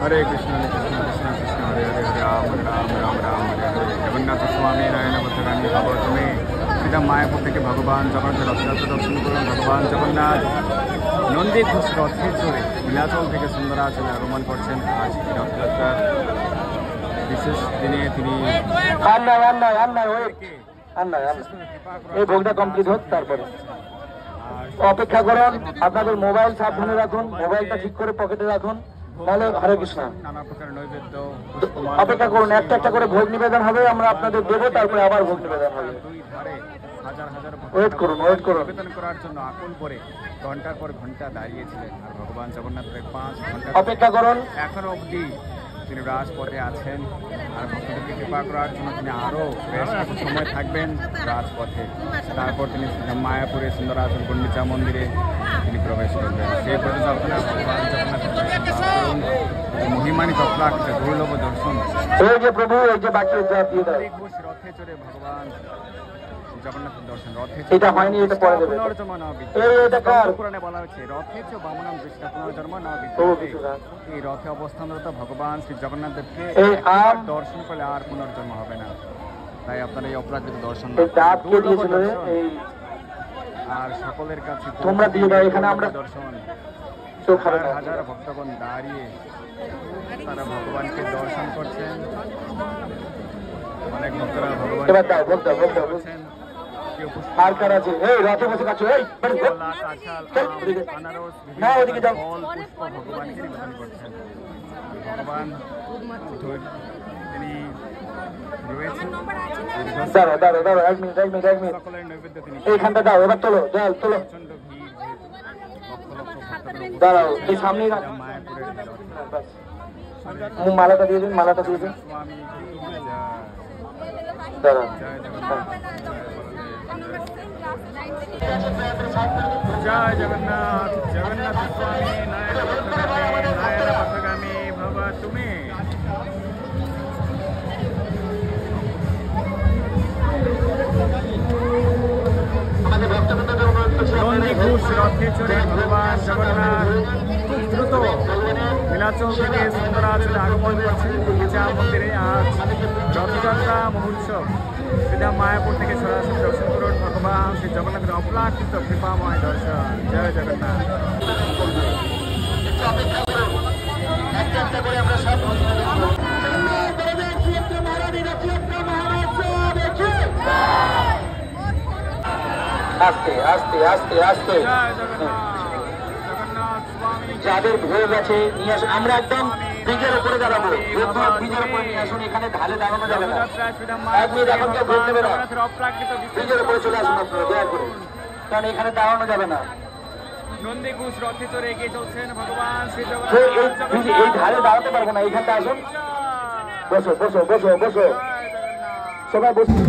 हरे कृष्ण कृष्ण कृष्ण कृष्ण हरे हरे राम राम राम राम हरे हरे जगन्नाथ स्वामी नयन पथगामी भव तुम्हें सीधा मायापुर থেকে ভগবান জগন্নাথ রথযাত্রা দর্শন করুন। ভগবান জগন্নাথ নন্দী ঘোষ রথে চড়ে নীলাচল থেকে সুন্দরাচলে আগমন করছেন। আজ রথযাত্রার বিশেষ দিনে তিনি এই ভোগটা কমপ্লিট হোক, তারপরে অপেক্ষা করুন। আপনাদের মোবাইল সাবধানে রাখুন, মোবাইলটা ঠিক করে পকেটে রাখুন, তাহলে হরে কৃষ্ণ। নানা প্রকার নৈবেদ্য অপেক্ষা করুন, একটা একটা করে ভোগ নিবেদন হবে, আমরা আপনাদের দেবো, তারপরে আবার ভোগ নিবেদন হবে। দুই ধারে হাজার হাজার ওয়েট করুন, ওয়েট করুন। নিবেদন করার জন্য আকুল করে ঘন্টার পর ঘন্টা দাঁড়িয়েছিলেন। আর ভগবান জগন্নাথ প্রায় 5 ঘন্টা অপেক্ষা করুন। এখনো অবধি তিনি রাজপথে আছেন। আর ভক্তদেরকে কৃপা করার জন্য তিনি আরও বেশ কিছু সময় থাকবেন রাজপথে। তারপর তিনি মায়াপুরে সুন্দরাচল গুন্ডিচা মন্দিরে তিনি প্রবেশ করবেন। সেই পর্যন্ত আপনারা ভগবান জগন্নাথের মহিমানিত অপ্রাকৃত দুর্লভ দর্শন এই যে প্রভু, এই যে বাকি ঘোষ রথে চড়ে ভগবান জগন্নাথের দর্শন। রথে এটা হয়নি, এটা পরে দেবে। পুনর্জন্ম না পুরাণে বলা হয়েছে রথে চ বামনম দৃষ্টা পুনর্জন্ম না এই রথে অবস্থানরত ভগবান শ্রী জগন্নাথ দেবকে দর্শন করলে আর পুনর্জন্ম হবে না। তাই আপনারা এই অপ্রাকৃত দর্শন আর সকলের কাছে তোমরা দিয়ে দাও। এখানে আমরা দর্শন হাজার ভক্তগণ দাঁড়িয়ে তারা ভগবানকে দর্শন করছেন। অনেক ভক্তরা ভগবান আর কার আছে? এই রথে বসে কাছে, এই না ওদিকে যাও। ভগবানকে নিবেদন করছেন। ভগবান তিনি রয়েছেন। দাঁড়াও দাঁড়াও দাঁড়াও, এক মিনিট এক মিনিট এক মিনিট। সকলের নৈবেদ্য তিনি এইখানটা দাও, এবার তোলো, জল তোলো। প্রচন্ড ভিড়, লক্ষ লক্ষ ভক্তগণ দাঁড়াও, এই সামনেই মায়াপুরের মালাটা দিয়ে দিন, মালাটা দিয়ে দিন। স্বামী দাঁড়াও, জয় জগন্নাথ জগন্নাথ স্বামী নয়ন পথগামী ভব তুমি। নন্দী ঘোষ রথে চড়ে ভগবান জগন্নাথ খুব দ্রুত নীলাচল থেকে সুন্দরাচলে আগমন করছেন গুন্ডিচা মন্দিরে। আজ রথযাত্রা মহোৎসব। সিধা মায়াপুর থেকে সরাসরি দর্শন করুন ভগবান শ্রী জগন্নাথের অপ্রাকৃত কৃপাময় দর্শন। জয় জগন্নাথ। আস্তে আস্তে আস্তে আস্তে। যাদের ভোগ আছে নিয়ে আসুন, আমরা একদম ব্রিজের উপরে দাঁড়াবো। ব্রিজের উপরে নিয়ে আসুন, এখানে ঢালে দাঁড়ানো যাবে না। এক মিনিট, এখন কেউ ভোগ নেবে না। ব্রিজের উপরে চলে আসুন আপনারা দয়া করে, কারণ এখানে দাঁড়ানো যাবে না। নন্দী ঘোষ রথে চড়ে এগিয়ে চলছেন ভগবান শ্রী এই ধারে দাঁড়াতে পারবো না, এইখানটা আসুন। বসো বসো বসো বসো, সবাই বসুন।